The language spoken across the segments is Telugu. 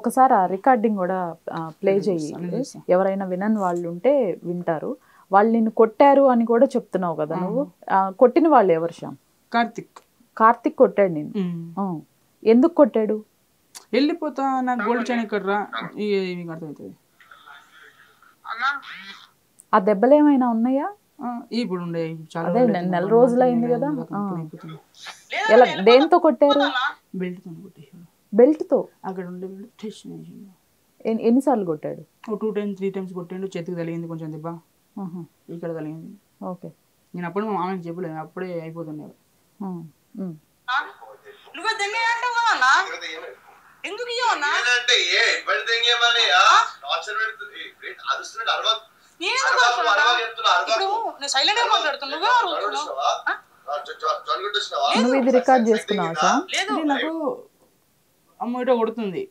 ఒకసారి ఆ రికార్డింగ్ కూడా ప్లే చేయి, ఎవరైనా వినని వాళ్ళు ఉంటే వింటారు. వాళ్ళు నిన్ను కొట్టారు అని కూడా చెప్తున్నావు కదా నువ్వు. కొట్టిన వాళ్ళు ఎవరు శ్యామ్? కార్తిక్ కొట్టాడు నేను. ఎందుకు కొట్టాడు? వెళ్ళిపోతా నాకు గోల్డ్ చైన్ ఇక్కడ రా మీకు అర్థమవుతుంది. ఆ దెబ్బలు ఏమైనా ఉన్నాయా? ఇప్పుడు ఉండే చాలా నెల రోజులు అయింది కదా. ఎలా దేంతో కొట్టారు? బెల్ట్ తో అక్కడ ఉండే ఎన్నిసార్లు కొట్టాడు? 2 times 3 times కొట్టాడు. చేతికి తగిలింది కొంచెం దెబ్బ, ఇక్కడ తగిలింది. ఓకే, నేను అప్పుడు మా మామకి చెప్పలేదు, అప్పుడే అయిపోతుండే. నువ్వు ఇది రికార్డ్ చేసుకున్నావా? నాకు అమ్మ ఇటో కొడుతుంది,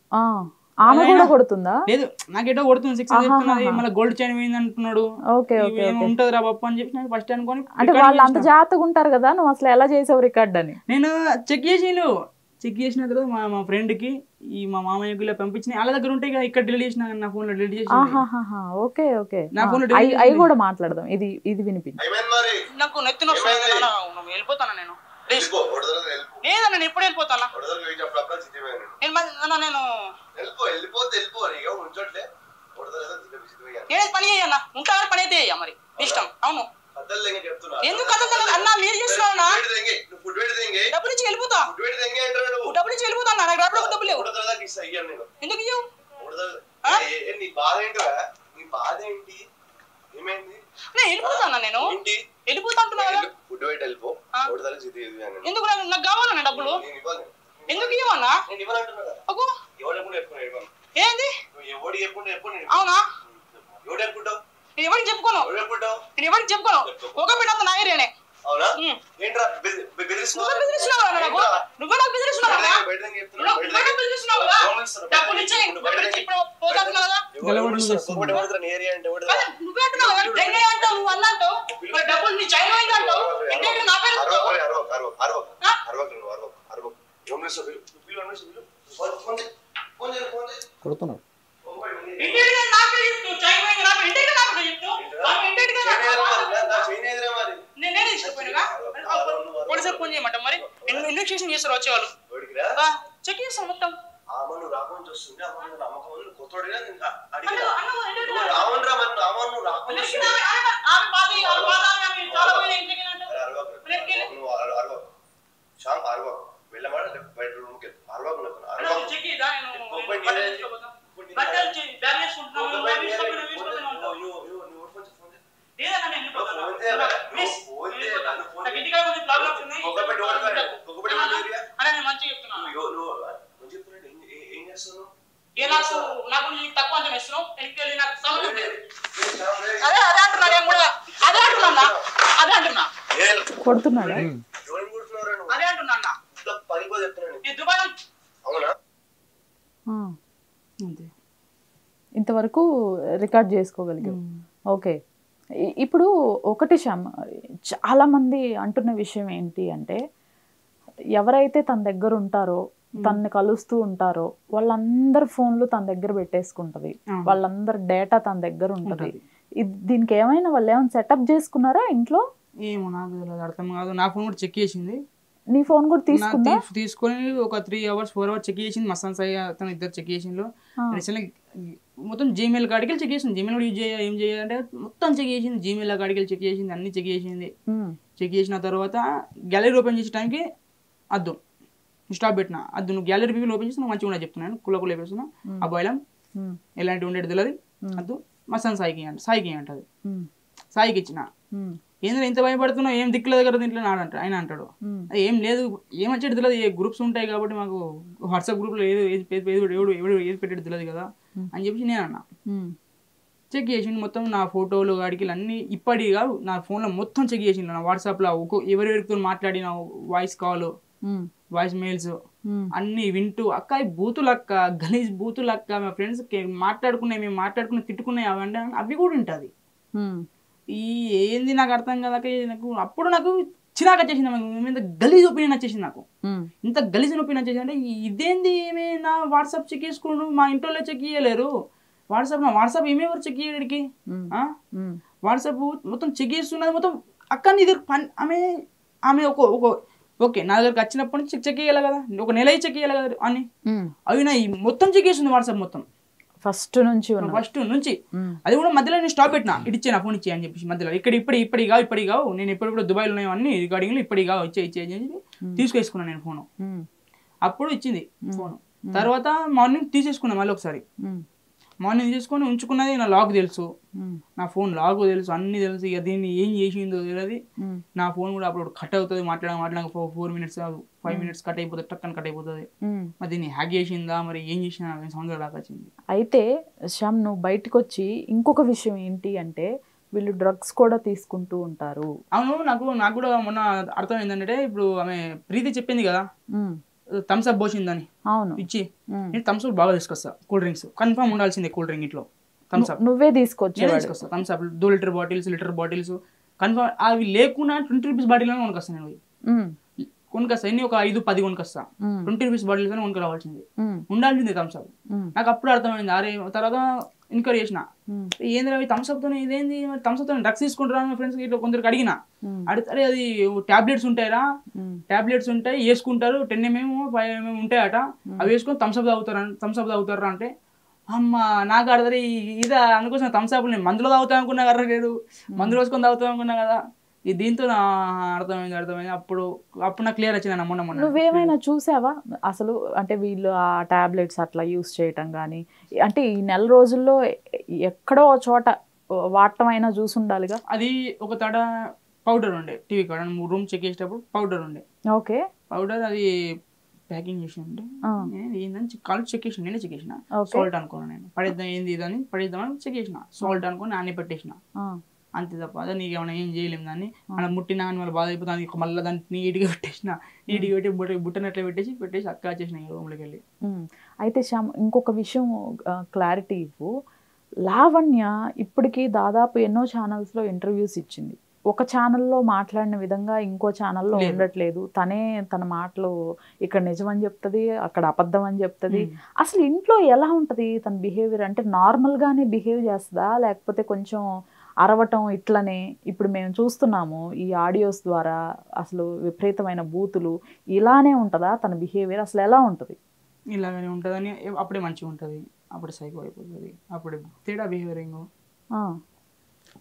ఆమె కూడా కొడుతుందా? లేదు నాకు ఎటో కొడుతుంది. 6 చెప్తున్నది, మళ్ళీ గోల్డ్ చైన్ పోయింది అంటున్నాడు. ఉంటది రా పప్పు అని చెప్పి నాకు ఫస్ట్ అనుకోని. అంటే వాళ్ళు అంత జాగ్రత్తగా ఉంటారు కదా, నువ్వు అసలు ఎలా చేసావు రికార్డ్ అని? నేను చెక్ చేసిన తర్వాత మా ఫ్రెండ్ కి మా మామయ్యకి ఇలా పంపించిన వాళ్ళ దగ్గర ఉంటాయి కదా, ఇక్కడ డిలీట్ చేసిన నా ఫోన్ లో డిలీట్ చేసి. ఓకే ఓకే, నా ఫోన్ లో అవి కూడా మాట్లాడదాం. ఇది వినిపించి నాకు నెత్తిన వెళ్ళిపోతాను నేను. లేదన్నా నేను ఎప్పుడు వెళ్ళిపోతాను. నేను పని చేయన్నా, ఉంటా పని అయితే మరి ఇష్టం. అవును, ఎందుకు అన్నా మీరు చేస్తున్నా డబ్బులు ఇచ్చి వెళ్ళిపోతా, డబ్బులు ఇచ్చి వెళ్ళిపోతా. నాకు డబ్బులు ఎందుకు ఇవ్వవు? నేను వెళ్ళిపోతాను, నేను వెళ్ళిపోతా అంటున్నా కదా. ఎందుకు నాకు కావాలన్నా డబ్బులు? ఎందుకు ఇవ్వన్నా? ఏంది అవునా? నేను ఎవరికి చెప్పుకోను, నేను ఎవరికి చెప్పుకోను. ఒక బిడ్డ అంత నా ఏరియానే. నువ్వే నాకు బెదిరిస్తున్నావు, డబ్బులు ఇచ్చి ఇప్పుడు పోతాడుతున్నావు కదా. నువ్వే అంటున్నావు కదా, డెంగే అంటావు, నువ్వు అన్న అంటావు, డబ్బులు నీ చైన్ అయింది అంటావు, ఇంటి నా పేరు కొడుతున్నావు. ఫోన్ చేయమంట మరి ఇన్వెస్టిగేషన్ చేస్తారు వచ్చేవాళ్ళు, చెక్ చేస్తాం మొత్తం. తక్కువ అంచనా ఇస్తున్నావు. అదే అంటున్నా కొడుతున్నాడా? అదే అంటున్నా. ఇంతవరకు రికార్డ్ చేసుకోగలిగావు. ఓకే, ఇప్పుడు ఒకటి శ్యామ్, చాలా మంది అంటున్న విషయం ఏంటి అంటే, ఎవరైతే తన దగ్గర ఉంటారో, తనని కలుస్తూ ఉంటారో, వాళ్ళందరి ఫోన్లు తన దగ్గర పెట్టేసుకుంటది, వాళ్ళందరి డేటా తన దగ్గర ఉంటది. దీనికి ఏమైనా వాళ్ళు ఏమైనా సెటప్ చేసుకున్నారా ఇంట్లో? ఏమో నాకు అర్థం కాదు. నా ఫోన్ కూడా చెక్ చేసింది. నీ ఫోన్ కూడా తీసుకొని ఒక 3 hours 4 hours చెక్ చేసింది. మస్తాన్ సాయి అతను ఇద్దరు చెక్ చేసిండ్రు. మొత్తం జీమెయిల్ కాడికి చెక్ చేసింది. జీమెయిల్ కూడా యూజ్ ఏం చేయాలంటే మొత్తం చెక్ చేసింది. జీమెయిల్ కాడికి చెక్ చేసింది, అన్ని చెక్ చేసింది. చెక్ చేసిన తర్వాత గ్యాలరీ ఓపెన్ చేసే టైంకి అద్దు స్టాప్ పెట్టిన. అద్దు నువ్వు గ్యాలరీ పీపుల్ ఓపెన్ చేసి నువ్వు మంచిగా ఉండదు చెప్తున్నాను, కుల వేస్తున్నా. ఆ బాయిలం ఎలాంటి ఉండేది తెలియదు. అద్దు మస్తాన్ సాయికి అంటది. సాయికి ఇచ్చిన, ఏంటంటే ఇంత భయపడుతున్నావు, ఏం దిక్కులేదు కదా దీంట్లో ఆయన అంటాడు. ఏం లేదు, ఏమొచ్చేది తెలియదు. ఏ గ్రూప్స్ ఉంటాయి కాబట్టి మాకు వాట్సాప్ గ్రూప్లో ఏది పెట్టేది తెలియదు కదా అని చెప్పి నేను అన్నా. చెక్ చేసిండు మొత్తం నా ఫోటోలు గాడికి అన్ని. ఇప్పటి కాదు, నా ఫోన్లో మొత్తం చెక్ చేసిండు. నా వాట్సాప్లో ఎవరెవరితో మాట్లాడిన వాయిస్ కాల్, వాయిస్ మెయిల్స్ అన్ని వింటూ, అక్క బూతులక్క, గలీజ్ బూతులక్క, మా ఫ్రెండ్స్ మాట్లాడుకున్నాయి, మేము మాట్లాడుకుని తిట్టుకున్నాయి, అవి కూడా ఉంటుంది. ఈ ఏంది నాకు అర్థం కదా. నాకు అప్పుడు నాకు చిరాకు వచ్చేసింది మీద గలీజ్ ఒపీనియన్ వచ్చేసింది నాకు. ఇంత గలీజ్ ఒపీనియన్ వచ్చేసింది అంటే ఇదేంది ఏమే నా వాట్సాప్ చెక్ చేసుకోండు మా ఇంట్లో చెక్ చేయలేరు వాట్సాప్ ఏమేవారు చెక్ చేయడానికి వాట్సాప్ మొత్తం చెక్ చేస్తున్నది మొత్తం అక్కడిని ఇది ఆమె ఒక ఓకే నా దగ్గరకు వచ్చినప్పటి నుంచి చెక్ చేయాలి కదా ఒక నెల చెక్ చేయాలి కదా అని అవి నా మొత్తం చెక్ చేస్తుంది వాట్సాప్ మొత్తం ఫస్ట్ నుంచి అది కూడా మధ్యలో నేను స్టాప్ పెట్టినా ఇచ్చే నా ఫోన్ ఇచ్చే అని చెప్పేసి మధ్యలో ఇప్పటి కావు నేను ఎప్పుడు దుబాయ్లో ఉన్నాయి అన్ని రికార్డింగ్లు ఇప్పటి కావు ఇచ్చే అని చెప్పి తీసుకేసుకున్నాను నేను ఫోను. అప్పుడు ఇచ్చింది ఫోను. తర్వాత మార్నింగ్ తీసేసుకున్నాను మళ్ళీ ఒకసారి మార్నింగ్ తీసుకొని ఉంచుకున్నది నా లాక్ తెలుసు నా ఫోన్ లాక్ తెలుసు అన్ని తెలుసు ఇక దీన్ని ఏం చేసిందో తెలియదు. నా ఫోన్ కూడా అప్పుడు కట్ అవుతుంది మాట్లాడక 4 minutes 5 minutes కట్ అయిపోతుంది టక్కని కట్ అయిపోతుంది. మరి దీన్ని హ్యాక్ చేసిందా మరి ఏం చేసినా సంవత్సరం దాకా వచ్చింది. అయితే శ్యామ్ నువ్వు బయటకు వచ్చి ఇంకొక విషయం ఏంటి అంటే వీళ్ళు డ్రగ్స్ కూడా తీసుకుంటూ ఉంటారు. అవును నాకు కూడా మొన్న అర్థం ఏంటంటే ఇప్పుడు ఆమె ప్రీతి చెప్పింది కదా థమ్స్అప్ పోసిందని అవును ఇచ్చి నేను థమ్స్అప్ బాగా తీసుకొస్తా కూల్ డ్రింక్స్ కన్ఫర్మ్ ఉండాల్సిందే కూల్ డ్రింక్ ఇంట్లో థమ్స్అప్ నువ్వే తీసుకొస్తా థమ్స్అప్ 2 లీటర్ బాటిల్స్ కన్ఫర్మ్ అవి లేకుండా 20 రూపీస్ బాటిల్ అని కొనుకొస్తా నేను కొనుకొస్తా ఎన్ని ఒక 5-10 కొనుకొస్తా 20 రూపీస్ బాటిల్స్ అని కొనుక్కు రావాల్సింది ఉండాల్సింది థమ్స్అప్. నాకు అప్పుడు అర్థమైంది అరే తర్వాత ఎంక్వైరీ చేసిన ఏంది అవి థమ్స్అప్ తోనే ఇదేంది థమ్స్అప్ తో డ్రగ్స్ తీసుకుంటారా మా ఫ్రెండ్స్ ఇట్లా కొందరికి అడిగిన అడిగితే అది టాబ్లెట్స్ ఉంటాయరా టాబ్లెట్స్ ఉంటాయి వేసుకుంటారు 10 ml 5 ml ఉంటాయట అవి వేసుకొని థమ్స్అప్ తాగుతారా అంటే అమ్మ నాకు అర్థం ఇదా అనుకోసం థమ్స్అప్ నేను మందులో తాగుతా అనుకున్నా కదా లేదు మందులు వేసుకొని తాగుతా అనుకున్నా కదా దీంతో నా అర్థమైంది అప్పుడు నాకు క్లియర్ వచ్చింది మొన్న. నువ్వేమైనా చూసావా అసలు అంటే వీళ్ళు ఆ టాబ్లెట్స్ అట్లా యూస్ చేయటం కానీ అంటే ఈ నెల రోజుల్లో ఎక్కడో చోట వాడటం అయినా చూసి ఉండాలిగా. అది ఒక తడ పౌడర్ ఉండే టీవీ కాడ రూమ్ చెక్ చేసేటప్పుడు పౌడర్ ఉండే ఓకే పౌడర్ అది ప్యాకింగ్ చేసి ఉంటే ఏందని కాల్ చెక్ చేసిన నేనే చెక్ చేసిన సాల్ట్ అనుకున్నాను నేను పడేద్దాం ఏంది ఇదని పడేద్దామని చెక్ చేసిన సాల్ట్ అనుకుని నాని పెట్టేసిన అంతే తప్ప అదే నీకు ఏమైనా ఏం చేయలేము దాన్ని అలా ముట్టినా అని వాళ్ళు బాధ అయిపోతుంది మళ్ళీ దాన్ని నీట్గా పెట్టి బుట్టనట్లే పెట్టేసి అక్క వచ్చేసిన రూమ్లోకి వెళ్ళి. అయితే శ్యామ్ ఇంకొక విషయం క్లారిటీ ఇవ్వు. లావణ్య ఇప్పటికీ దాదాపు ఎన్నో ఛానల్స్లో ఇంటర్వ్యూస్ ఇచ్చింది. ఒక ఛానల్లో మాట్లాడిన విధంగా ఇంకో ఛానల్లో ఉండట్లేదు. తనే తన మాటలు ఇక్కడ నిజమని చెప్తుంది అక్కడ అబద్ధం అని చెప్తుంది. అసలు ఇంట్లో ఎలా ఉంటుంది తన బిహేవియర్ అంటే నార్మల్గానే బిహేవ్ చేస్తుందా లేకపోతే కొంచెం అరవటం ఇట్లనే ఇప్పుడు మేము చూస్తున్నాము ఈ ఆడియోస్ ద్వారా అసలు విపరీతమైన బూతులు ఇలానే ఉంటుందా తన బిహేవియర్ అసలు ఎలా ఉంటుంది? ఇలాగనే ఉంటుందని అప్పుడే మంచిగా ఉంటుంది అప్పుడు సైకో అయిపోతుంది అప్పుడే తేడా బిహేవియరింగ్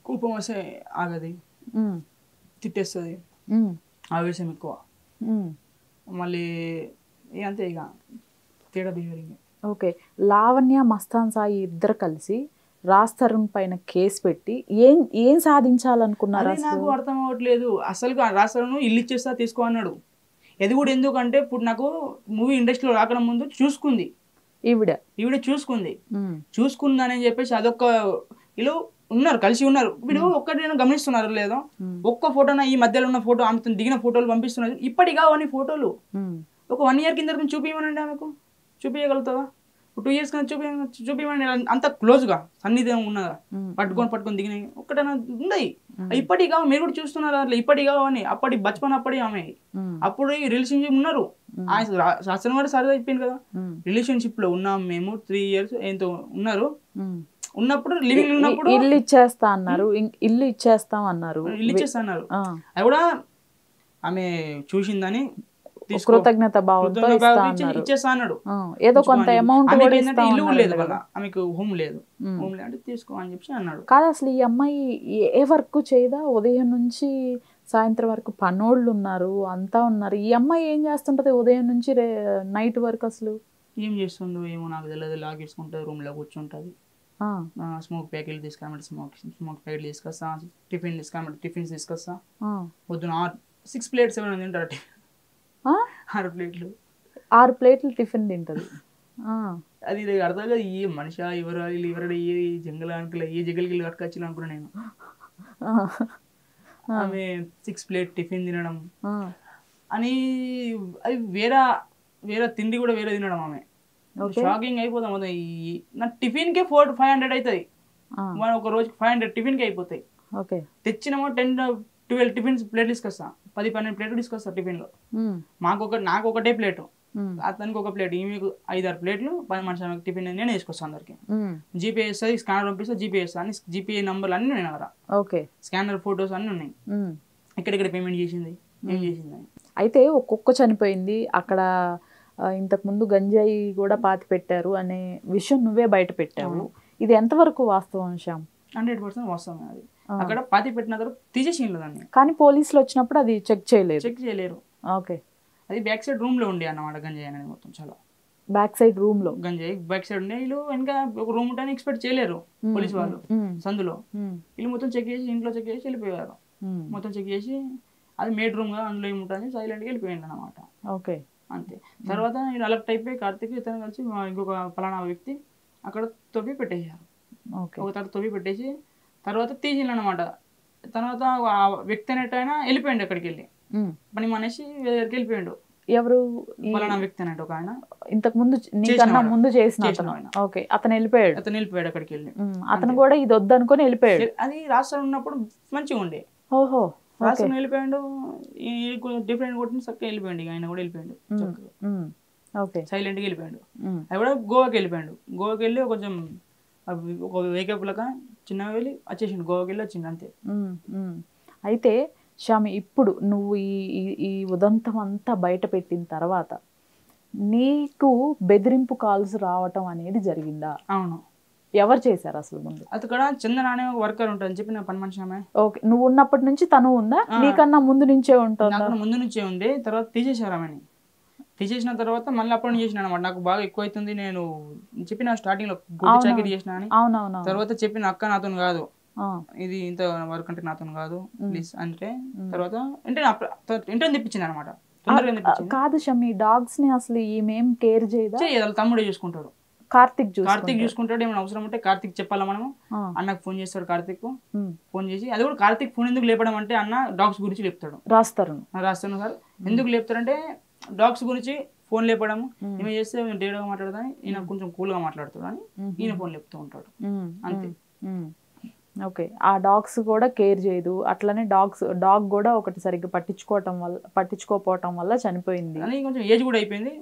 కోపం వస్తే ఆగది తిట్టేస్తుంది ఆవేశం ఎక్కువ మళ్ళీ అంతే ఇక తేడా బిహేవియరింగ్. ఓకే లావణ్య మస్తాన్ సాయి ఇద్దరు కలిసి రాజ్ తరుణ్ పైన కేసు పెట్టి ఏం సాధించాలనుకున్నారు? నాకు అర్థం అవ్వట్లేదు అసలు. రాజ్ తరుణ్ ఇల్లు ఇచ్చేస్తా తీసుకో అన్నాడు. ఇది కూడా ఎందుకంటే ఇప్పుడు నాకు మూవీ ఇండస్ట్రీలో రాకడం ముందు చూసుకుంది ఈవిడ చూసుకుందని చెప్పేసి అదొక వీళ్ళు ఉన్నారు కలిసి ఉన్నారు వీడు ఒక్కటి నేను గమనిస్తున్నారు లేదో ఒక్క ఫోటోన ఈ మధ్యలో ఉన్న ఫోటో ఆమె దిగిన ఫోటోలు పంపిస్తున్నారు ఇప్పటిగా అవన్నీ ఫోటోలు ఒక 1 year కింద చూపించమనండి ఆమెకు చూపించగలుగుతావా 2 years కింద చూపించమని అంత క్లోజ్గా సన్నిధిగా ఉన్నదా పట్టుకొని దిగినాయి ఒక్కటైనా ఉన్నాయి ఇప్పటిగా మీరు కూడా చూస్తున్నారు అట్లా ఇప్పటిగా అని అప్పటి బచ్పన్ అప్పటి ఆమె అప్పుడు ఈ రిలేషన్షిప్ ఉన్నారు శాస్త్రం కూడా సరిగా చెప్పింది కదా రిలేషన్షిప్ లో ఉన్నాం మేము 3 years ఏంతో ఉన్నారు ఉన్నప్పుడు లివింగ్ ఉన్నప్పుడు ఇల్లు ఇచ్చేస్తా అన్నారు ఇల్లు ఇచ్చేస్తా అన్నారు అది కూడా ఆమె చూసిందని కృతజ్ఞత భావంతో ఇచ్చేస్తా అన్నాడు ఏదో కొంత అమౌంట్ ఇల్లు లేదు కదా ఆమెకు హోమ్ లేదు అంటే తీసుకో అని చెప్పి అన్నాడు. కాదు అసలు ఈ అమ్మాయి ఏ వర్క్ చేయదా ఉదయం నుంచి సాయంత్రం వరకు పనోళ్ళు ఉన్నారు అంతా ఉన్నారు ఈ అమ్మాయి ఏం చేస్తుంటది ఉదయం నుంచి నైట్ వరకు అసలు ఏం చేస్తుందో ఏమో నాకు తెలియదు లాగేసుకుంటుంది రూమ్ లో కూర్చుంటది స్మోక్ ప్యాకెట్లు తీసుకురామంటే స్మోక్ ప్యాకెట్లు తీసుకొస్తా టిఫిన్ తీసుకురామంటే టిఫిన్స్ తీసుకొస్తా పొద్దున 6 plates ఏమైనా తింటారు 6 ప్లేట్లు టిఫిన్ తింటది అది అర్థం కాదు ఈ మనిషి ఎవరు ఏ జంగల్ అనుకులే ఏ జంగల్కి కట్టుకొచ్చిన అనుకున్నా నేను ఆమె 6 plate టిఫిన్ తినడం అని అది వేరే తిండి కూడా వేరే తినడం ఆమె షాకింగ్ అయిపోతాం అదే నా టిఫిన్ కే 400-500 అవుతుంది ఒక రోజుకి 500 టిఫిన్ కి అయిపోతాయి తెచ్చినామో 10-12 టిఫిన్స్ ప్లేట్ తీసుకొస్తా 10-12 ప్లేట్లు తీసుకొస్తారు టిఫిన్లో. నాకు ఒకటే ప్లేటు, అతనికి ఒక ప్లేట్, ఈమెకు 5-6 ప్లేట్లు, 10 మనుషుల టిఫిన్ నేను వేసుకొస్తాను అందరికి. జీపే వేస్తుంది, స్కానర్ పంపిస్తే జీపే వేస్తా అని జీపే నంబర్లు అన్నీ ఉన్నాయి అక్కడ. ఓకే, స్కానర్ ఫొటోస్ అన్నీ ఉన్నాయి, ఎక్కడెక్కడ పేమెంట్ చేసింది, ఏం చేసింది అని. అయితే ఒక కుక్క చనిపోయింది అక్కడ, ఇంతకు ముందు గంజాయి కూడా పాతి పెట్టారు అనే విషయం నువ్వే బయట పెట్టావు. ఇది ఎంతవరకు వాస్తవం శ్యామ్? 100% వాస్తవం. అది అక్కడ పాతి పెట్టిన తర్వాత తీసేసిండ్రు దాన్ని. కానీ పోలీసులు వచ్చినప్పుడు అది చెక్ చేయలేరు. ఓకే, అది బ్యాక్ సైడ్ రూమ్ లో ఉండే అన్నమాట గంజాయి అనేది మొత్తం. చాలా బ్యాక్ సైడ్ రూమ్ లో గంజాయి బ్యాక్ సైడ్ ఉండే. వీళ్ళు ఇంకా ఒక రూమ్ ఉంటాయని ఎక్స్పెక్ట్ చేయలేరు పోలీసు వాళ్ళు. సందులో వీళ్ళు మొత్తం చెక్ చేసి, ఇంట్లో చెక్ చేసి వెళ్ళిపోయారు. మొత్తం చెక్ చేసి అది మేడ్ రూమ్ గా, అందులో ఏముంటుంది సైలెంట్ గా వెళ్ళిపోయింది అనమాట. ఓకే, అంతే. తర్వాత నేను అలర్ట్ అయిపోయి కార్తీక్ ఇతను కలిసి ఇంకొక ఫలానా వ్యక్తి అక్కడ తవ్వి పెట్టేశారు. ఒక తర్వాత తవ్వి పెట్టేసి తర్వాత తీసిండు అనమాట. తర్వాత ఆ వ్యక్తి అనేటైనా వెళ్ళిపోయిండు అక్కడికి వెళ్ళి, పని మానేసి వేరే దగ్గరికి వెళ్ళిపోయిండు. ఎవరు? ఫలానా వ్యక్తి అన్నట్టు ఒక ఆయన, ఇంతకు ముందు ముందు చేసిన ఓకే, అతను వెళ్ళిపోయాడు అక్కడికి వెళ్ళి. అతను కూడా ఇది వద్దు అనుకుని వెళ్ళిపోయాడు. అది రాష్ట్రం ఉన్నప్పుడు మంచిగా ఉండే. ఓహో, రాష్ట్రం వెళ్ళిపోయాడు, డిఫరెంట్ కొట్టిన చక్కగా వెళ్ళిపోయాడు. ఆయన కూడా వెళ్ళిపోయాడు, సైలెంట్గా వెళ్ళిపోయాడు. అది కూడా గోవాకి వెళ్ళిపోయాడు. గోవాకి వెళ్ళి కొంచెం ఒక వేకప్ లక చిన్నగా వెళ్ళి వచ్చేసిండు, గోవాకి వెళ్ళి వచ్చిండు అంతే. అయితే శ్యామి, ఇప్పుడు నువ్వు ఈ ఉదంతం అంతా బయట పెట్టిన తర్వాత నీకు బెదిరింపు కాల్స్ రావటం అనేది జరిగిందా? అవును. ఎవరు చేశారు అసలు ముందు? అక్కడ చందన అనే వర్కర్ ఉంటుంది చెప్పి నా పని మనిషి ఆమె. ఓకే, నువ్వు ఉన్నప్పటి నుంచి తను ఉందా? నీకన్నా ముందు నుంచే ఉంటుందా? ముందు నుంచే ఉంది. తర్వాత తీసేశారు ఆమెని. తీసేసిన తర్వాత మళ్ళీ అప్పుడు చేసిన అనమాట. నాకు బాగా ఎక్కువ అవుతుంది, నేను చెప్పిన స్టార్టింగ్ లో గుడ్డి చాకరీ చేసిన అని. తర్వాత చెప్పిన అక్క నాతో కాదు, ఇది ఇంత వర్క్ అంటే నాతో కాదు ప్లీజ్ అంటే. తర్వాత ఇంటర్ తెప్పించింది అనమాట. కాదు షమ్మి, డాగ్స్ ని అసలు ఈమెం కేర్ చేయదా? తమ్ముడే చూసుకుంటాడు, కార్తిక్ చూసుకుంటాడు. ఏమైనా అవసరం ఉంటే కార్తిక్ చెప్పాలా మనము, అన్నకు ఫోన్ చేస్తాడు. కార్తిక్ ఫోన్ చేసి, అది కూడా కార్తిక్ ఫోన్ ఎందుకు లేపడం అంటే, అన్న డాగ్స్ గురించి లేపుతాడు. రాస్తాను సార్. ఎందుకు లేపుతారంటే డాగ్స్ గురించి ఫోన్ లేపడము, ఈమె చేస్తే డేట్గా మాట్లాడదని ఈయన కొంచెం కూల్ గా మాట్లాడుతాడు అని ఈయన ఫోన్ లేపుతూ ఉంటాడు అంతే. ఓకే, ఆ డాగ్స్ కూడా కేర్ చేయదు. అట్లనే డాగ్ కూడా ఒకటి సరిగ్గా పట్టించుకోపోవటం వల్ల చనిపోయింది. కొంచెం ఏజ్ కూడా అయిపోయింది,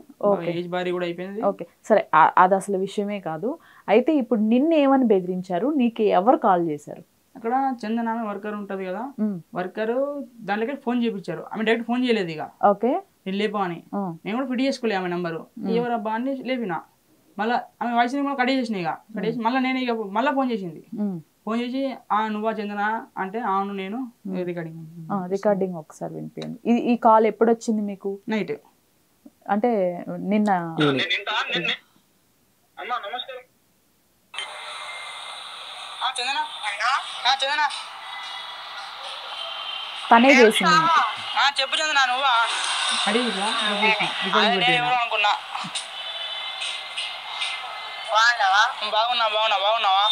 ఏజ్ భారీ కూడా అయిపోయింది. ఓకే, సరే, అది అసలు విషయమే కాదు. అయితే ఇప్పుడు నిన్ను ఏమని బెదిరించారు? నీకు ఎవరు కాల్ చేశారు? అక్కడ చందన ఆమె వర్కర్ ఉంటది కదా, వర్కర్ దాంట్లోకి ఫోన్ చేయించారు. ఆమె డైరెక్ట్ ఫోన్ చేయలేదు ఇక. ఓకే, నేను లేపా అని. నేను కూడా ఫిట్ చేసుకోలే ఆమె నెంబరు. ఎవరబ్బా అని లేపినా. మళ్ళీ ఆమె వాయిస్ కట్ చేసిన, ఇక కట్ చేసి మళ్ళీ నేను ఇక మళ్ళీ ఫోన్ చేసింది. ఫోన్ చేసి నువ్వా చందన అంటే, అవును నేను, రికార్డింగ్ ఒకసారి వినిపించండి. ఈ కాల్ ఎప్పుడు వచ్చింది మీకు? నైట్, అంటే నిన్న. తనే చేసింది. చెప్పు చందన, నువ్వా? అనుకున్నా. బాగున్నావా?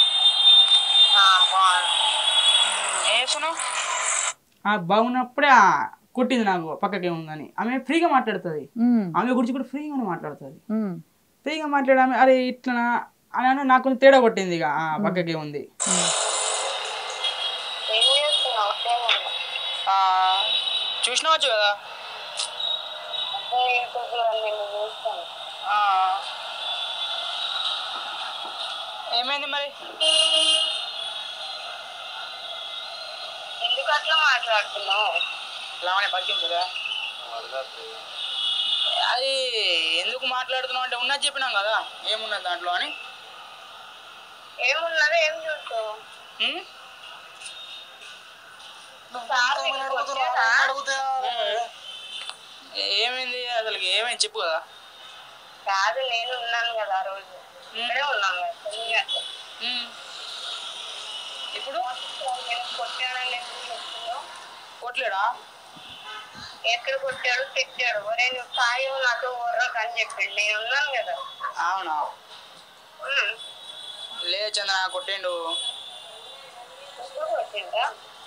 బాగున్నప్పుడే కొట్టింది నాకు, పక్కకే ఉందని. ఆమె ఫ్రీగా మాట్లాడుతుంది, ఆమె గురించి కూడా ఫ్రీగానే మాట్లాడుతుంది. ఫ్రీగా మాట్లాడామె అరే ఇట్లా అని నాకు కొంచెం తేడా కొట్టింది. ఇక పక్కకే ఉంది. చూసినావచ్చు కదా, ఏమైంది మరి? ఎందుకు అట్లా మాట్లాడుతున్నావు? అది ఎందుకు మాట్లాడుతున్నావు అంటే ఉన్నది చెప్పినాం కదా, ఏమున్నది దాంట్లో అని. ఏమున్నది ఏం చూస్తావు? ఏమైంది అసలుకి, ఏమైంది చెప్పు కదా. కాదు, నేను ఉన్నాను కదా ఆ రోజు, ఇక్కడే ఉన్నాను కదా. ఇప్పుడు కొట్టలేడా? ఎక్కడ కొట్టాడు, తిట్టాడు. ఒరే నువ్వు సాయి నాకు వర్రకు అని చెప్పాడు, నేను ఉన్నాను కదా. అవునా? లేదు చంద్ర, కొట్టిండు.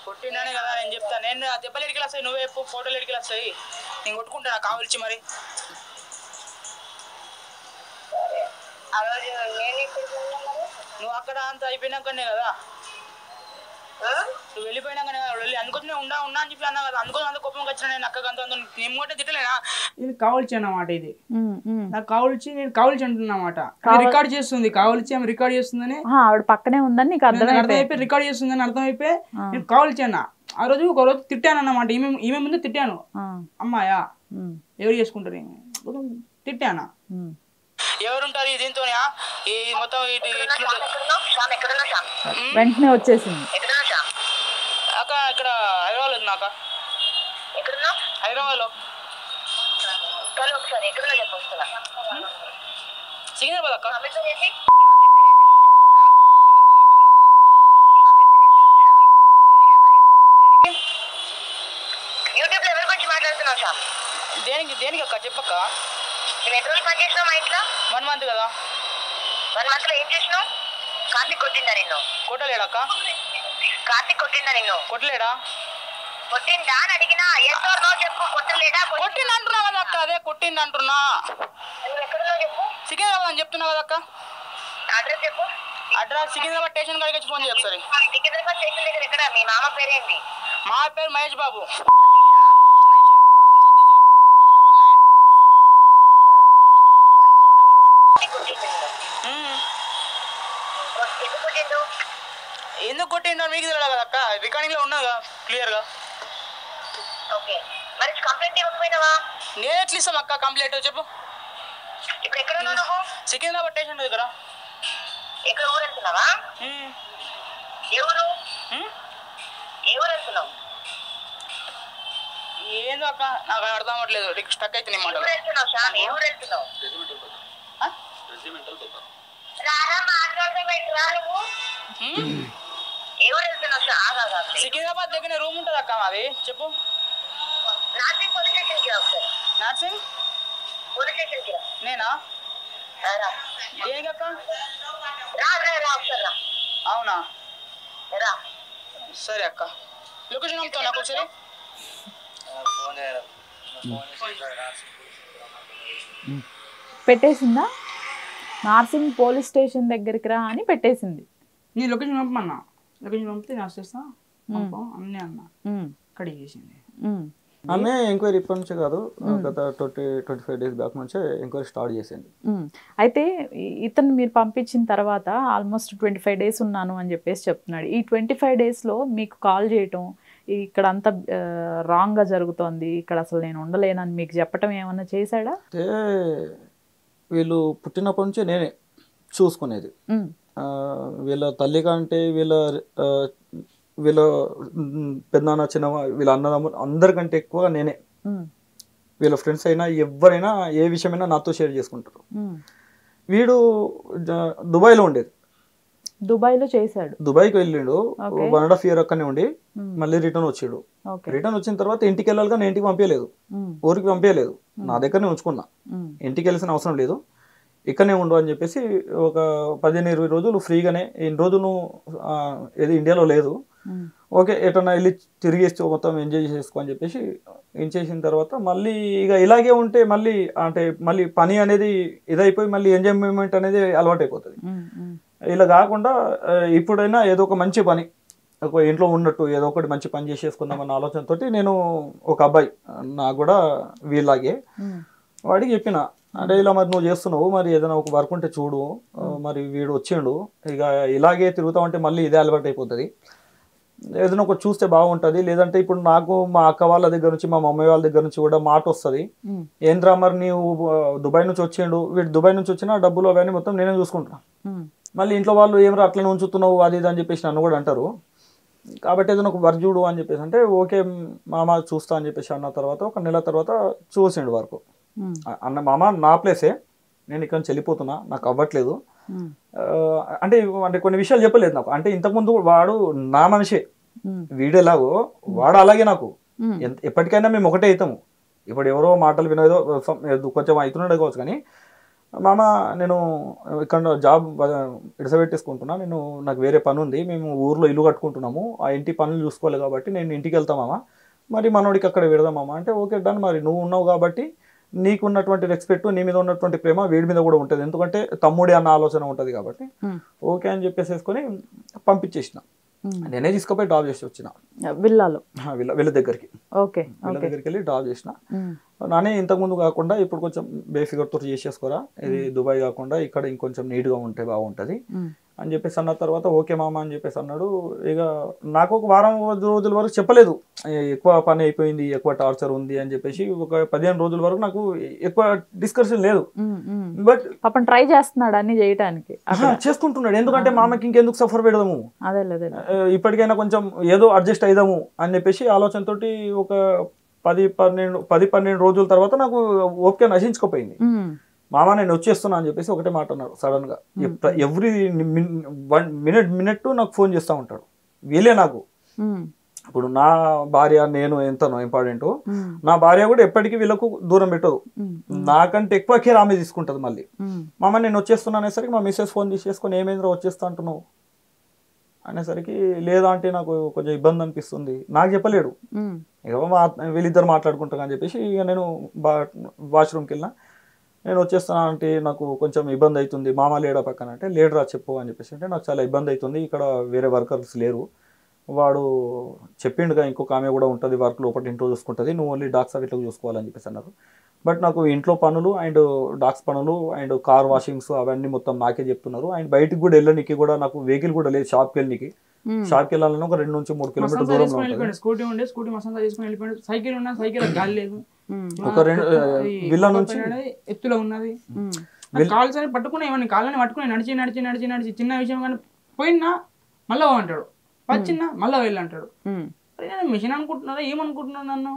కొట్టిండనే కదా నేను చెప్తా. నేను దెబ్బలు ఎడికి వస్తాయి, నువ్వే ఫోటోలు ఎడికి వస్తాయి, నేను కొట్టుకుంటా కావలిచి మరి. నువ్వు అక్కడ అంత అయిపోయినాకనే కదా. నువ్వు వెళ్ళిపోయినాక అందుకోసం ఉన్నా అని చెప్పి అన్నా కదా, అందుకోసం అంత కోపంగా వచ్చిన నేను అక్కగా అంత నేను మూట తిట్టలేనా. ఇది కావలిచి అన్నమాట, ఇది నాకు కావలిచి, నేను కావలిచి అంటున్నమాట. రికార్డ్ చేస్తుంది, కావలిచి ఆమె రికార్డ్ చేస్తుందని, ఆవిడ పక్కనే ఉందని నీకు అర్థమైపోయి రికార్డ్ చేస్తుందని అర్థమైపోయి నేను కావలిచి అన్న. ఆ రోజు ఒక రోజు తిట్టాను అన్నమాట, ఈమె ముందు తిట్టాను. అమ్మాయా ఎవరు చేసుకుంటారు తిట్టానా, ఎవరుంటారు దీంతో మొత్తం వెంటనే వచ్చేసింది. అక్క ఇక్కడ హైదరాబాద్ ఉంది నాక. హైదరాబాద్ లో సికింద్రాబాద్ అక్క. దేనికి దేనికి అక్క చెప్పక్క. 1 month కదా. 1 month లో ఏం చేసినావు? కార్తీక్ కొట్టిందా నిన్ను? కొట్టలేడక్క. కార్తీక్ కొట్టిందా నిన్ను? కొట్టలేడా? కొట్టిందా అని అడిగినా, ఎస్ ఆర్ నో చెప్పు. కొట్టలేడా? కొట్టింది అంటున్నా కదా అక్క, అదే కొట్టింది అంటున్నా. నువ్వు ఎక్కడున్నావు చెప్పు. సికింద్రాబాద్ అని చెప్తున్నా కదా అక్క. అడ్రస్ చెప్పు. అడ్రస్ సికింద్రాబాద్ స్టేషన్ కాడికి వచ్చి ఫోన్ చేయ ఒకసారి. సికింద్రాబాద్ స్టేషన్ దగ్గర ఎక్కడ? మీ మామ పేరేంటి? మా పేరు మహేష్ బాబు. ఎందుకు కొట్టిందో మీకు తెలియదు కదా అక్క, రికార్డింగ్ లో ఉన్నదా క్లియర్ గా. ఓకే, మరి కంప్లైంట్ ఇవ్వకపోయినావా? నేను ఎట్లా ఇస్తాం అక్క కంప్లైంట్ చెప్పు. ఇప్పుడు ఎక్కడ ఉన్నావు నువ్వు? సికింద్రాబాద్ స్టేషన్ దగ్గర. ఎక్కడ ఊరు వెళ్తున్నావా? ఏ ఊరు? ఏ ఊరు వెళ్తున్నావు? ఏందో అక్క నాకు అర్థం అవ్వట్లేదు, స్టక్ అయితే నీ మాట. ఏ ఊరు వెళ్తున్నావు? రారా మాట్లాడతా నువ్వు. ఏ ఊరు వెళ్తున్నావు? సికింద్రాబాద్ దగ్గర రూమ్ ఉంటుంది అక్క మాది, చెప్పు. నార్సింగ్ పోలీస్ స్టేషన్ కి రా ఒకసారి. నార్సింగ్ పోలీస్ స్టేషన్ కి రా. నేనా? దేనికి అక్క? రా ఒకసారి రా. అవునా, రా. సరే అక్క, లొకేషన్ పంపుతావు నాకు ఒకసారి. పెట్టేసిందా? నార్సింగ్ పోలీస్ స్టేషన్ దగ్గరికి రా అని పెట్టేసింది. నీ లొకేషన్ పంపమన్నా, లొకేషన్ పంపితే నేను వచ్చేస్తా అన్నీ అన్న కడిగి చేసింది. ఆమె ఎంక్వైరీ ఇప్పటి నుంచే కాదు, గత 25 days బ్యాక్ నుంచే ఎంక్వైరీ స్టార్ట్ చేసింది. అయితే ఇతను మీరు పంపించిన తర్వాత ఆల్మోస్ట్ 25 days ఉన్నాను అని చెప్పేసి చెప్తున్నాడు. ఈ 25 daysలో మీకు కాల్ చేయటం, ఇక్కడ అంతా రాంగ్గా జరుగుతోంది, ఇక్కడ అసలు నేను ఉండలేనని మీకు చెప్పటం ఏమన్నా చేశాడా? అంటే వీళ్ళు పుట్టినప్పటి నుంచే నేనే చూసుకునేది. వీళ్ళ తల్లి కంటే వీళ్ళ పెద్దనాన్న చిన్న వీళ్ళ అన్నదమ్ములు అందరికంటే ఎక్కువగా నేనే. వీళ్ళ ఫ్రెండ్స్ అయినా ఎవరైనా ఏ విషయమైనా నాతో షేర్ చేసుకుంటారు. వీడు దుబాయ్లో ఉండేది. దుబాయ్లో చేశాడు. దుబాయ్కి వెళ్ళిండు, 1.5 year అక్కడనే ఉండి మళ్ళీ రిటర్న్ వచ్చాడు. రిటర్న్ వచ్చిన తర్వాత ఇంటికి వెళ్ళాలిగా, నేను ఇంటికి పంపించలేదు, ఊరికి పంపించలేదు, నా దగ్గరనే ఉంచుకున్నా. ఇంటికి వెళ్ళాల్సిన అవసరం లేదు, ఇక్కడనే ఉండు అని చెప్పేసి ఒక 15-20 రోజులు ఫ్రీగానే, ఇన్ని రోజులు ఏది ఇండియాలో లేదు, ఓకే ఎటన్నా వెళ్ళి తిరిగేసి మొత్తం ఎంజాయ్ చేసుకో అని చెప్పేసి ఏం చేసిన తర్వాత మళ్ళీ ఇక ఇలాగే ఉంటే మళ్ళీ పని అనేది ఇదైపోయి మళ్ళీ ఎంజాయ్మెంట్ అనేది అలవాటు అయిపోతుంది. ఇలా కాకుండా ఇప్పుడైనా ఏదో ఒక మంచి పని, ఒక ఇంట్లో ఉన్నట్టు ఏదో ఒకటి మంచి పని చేసేసుకుందామన్న ఆలోచనతో నేను ఒక అబ్బాయి నాకు కూడా వీళ్ళలాగే వాడికి చెప్పిన, అంటే ఇలా మరి నువ్వు చేస్తున్నావు, మరి ఏదైనా ఒక వర్క్ ఉంటే చూడు, మరి వీడు వచ్చిండు ఇక ఇలాగే తిరుగుతామంటే మళ్ళీ ఇదే అలవాటు అయిపోతుంది, ఏదైనా ఒక చూస్తే బాగుంటుంది, లేదంటే ఇప్పుడు నాకు మా అక్క వాళ్ళ దగ్గర నుంచి మా మమ్మీ వాళ్ళ దగ్గర నుంచి కూడా మాట వస్తుంది, ఏంద్రా మరి నీవు దుబాయ్ నుంచి వచ్చిండు, వీడు దుబాయ్ నుంచి వచ్చిన డబ్బులు అవన్నీ మొత్తం నేనే చూసుకుంటున్నా, మళ్ళీ ఇంట్లో వాళ్ళు ఏమరా అట్లనే ఉంచుతున్నావు అది ఇది అని చెప్పేసి నన్ను కూడా అంటారు, కాబట్టి ఏదైనా ఒక వర్క్ చూడు అని చెప్పేసి అంటే ఓకే మామ చూస్తా అని చెప్పేసి అన్న తర్వాత 1 నెల తర్వాత చూసిండు వర్క్. అన్న మామ నా ప్లేసే, నేను ఇక్కడ నుంచి వెళ్ళిపోతున్నా, నాకు అవ్వట్లేదు అంటే కొన్ని విషయాలు చెప్పలేదు నాకు. అంటే ఇంతకుముందు వాడు నా మనిషే, వీడు ఎలాగో వాడు అలాగే నాకు, ఎప్పటికైనా మేము ఒకటే అవుతాము. ఇప్పుడు ఎవరో మాటలు వినేదో కొంచెం అవుతున్నాడు కావచ్చు, కానీ మామ నేను ఇక్కడ జాబ్ ఇడసబెట్టేసుకుంటున్నా, నాకు వేరే పని ఉంది, మేము ఊర్లో ఇల్లు కట్టుకుంటున్నాము, ఆ ఇంటి పనులు చూసుకోవాలి కాబట్టి నేను ఇంటికి వెళ్తామా, మరి మనోడికి అక్కడ పెడదామా అంటే ఓకే డన్, మరి నువ్వు ఉన్నావు కాబట్టి నీకు ఉన్నటువంటి రెస్పెక్ట్, నీ మీద ఉన్నటువంటి ప్రేమ వీడి మీద కూడా ఉంటుంది, ఎందుకంటే తమ్ముడే అన్న ఆలోచన ఉంటుంది కాబట్టి ఓకే అని చెప్పేసేసుకొని పంపించేసిన. నేనే తీసుకుపోయి డ్రాప్ చేసి వచ్చిన విల్లాలో. వీళ్ళ దగ్గరికి ఓకే. వీళ్ళ దగ్గరికి వెళ్ళి డ్రాప్ చేసిన. నానే ఇంతకుముందు కాకుండా ఇప్పుడు కొంచెం బేఫిగర్ తోటి చేసేసుకోరా, ఇది దుబాయ్ కాకుండా ఇక్కడ ఇంకొంచెం నీట్గా ఉంటే బాగుంటుంది అని చెప్పేసి అన్న తర్వాత ఓకే మామ అని చెప్పేసి అన్నాడు. ఇక నాకు ఒక వారం రోజుల వరకు చెప్పలేదు, ఎక్కువ పని అయిపోయింది, ఎక్కువ టార్చర్ ఉంది అని చెప్పేసి. ఒక 15 రోజుల వరకు నాకు ఎక్కువ డిస్కషన్ లేదు. బట్ పాపం ట్రై చేస్తున్నాడు అన్ని చేయడానికి, చేసుకుంటున్నాడు. ఎందుకంటే మామకి ఇంకెందుకు సఫర్ పెడదాము, ఇప్పటికైనా కొంచెం ఏదో అడ్జస్ట్ అయిదాము అని చెప్పేసి ఆలోచనతోటి ఒక 10-12 రోజుల తర్వాత నాకు ఓపిక నశించుకోపోయింది. మామ నేను వచ్చేస్తున్నా అని చెప్పేసి ఒకటే మాట అన్నాడు సడన్ గా. ఎవ్రీ మినిట్ నాకు ఫోన్ చేస్తూ ఉంటాడు. వీళ్ళే నాకు ఇప్పుడు నా భార్య నేను ఎంతనో ఇంపార్టెంట్, నా భార్య కూడా ఎప్పటికీ వీళ్ళకు దూరం పెట్టదు, నాకంటే ఎక్కువ కేర్ ఆమె తీసుకుంటది. మళ్ళీ మామ నేను వచ్చేస్తున్నా అనేసరికి మా మిస్సెస్ ఫోన్ తీసుకొని ఏమైందిరా వచ్చేస్తా అంటున్నావు అనేసరికి, లేదా అంటే నాకు కొంచెం ఇబ్బంది అనిపిస్తుంది, నాకు చెప్పలేడు. ఇక వీళ్ళిద్దరు మాట్లాడుకుంటాం అని చెప్పేసి ఇక నేను వాష్రూమ్కి వెళ్ళినా. నేను వచ్చేస్తాను అంటే నాకు కొంచెం ఇబ్బంది అవుతుంది, మామ లేడా పక్కన అంటే, లేడురా చెప్పు అని చెప్పేసి అంటే, నాకు చాలా ఇబ్బంది అవుతుంది, ఇక్కడ వేరే వర్కర్స్ లేరు, వాడు చెప్పిండుగా ఇంకొక ఆమె కూడా ఉంటుంది వర్క్ లోపల ఇంట్లో చూసుకుంటుంది, నువ్వు ఓన్లీ డాక్స్ అవి ఇట్లా చూసుకోవాలని చెప్పేసి అన్నారు. బట్ నాకు ఇంట్లో పనులు అండ్ డాక్స్ పనులు అండ్ కార్ వాషింగ్స్ అవన్నీ మొత్తం నాకే చెప్తున్నారు. అండ్ బయటికి కూడా వెళ్ళడానికి కూడా నాకు వెహికల్ కూడా లేదు, షాప్కి వెళ్ళడానికి. షాప్కి వెళ్ళాలని ఒక 2 నుంచి 3 కిలోమీటర్ దూరంలో ఉంటుంది. స్కూటీ ఉండే స్కూటీ మసాలా చేసుకుని వెళ్ళిపోయాడు. సైకిల్ ఉన్నా సైకిల్ గాలి లేదు, ఒక 2 విల్ల నుంచి ఎత్తులో ఉన్నది. కాల్స్ అని పట్టుకున్నా, ఏమన్నా కాళ్ళని పట్టుకుని నడిచి నడిచి నడిచి నడిచి చిన్న విషయం కానీ పోయినా మళ్ళా అంటాడు, వచ్చినా మళ్ళా వెళ్ళి అంటాడు. అరే నేను మిషన్ అనుకుంటున్నారా ఏమనుకుంటున్నాను నన్ను,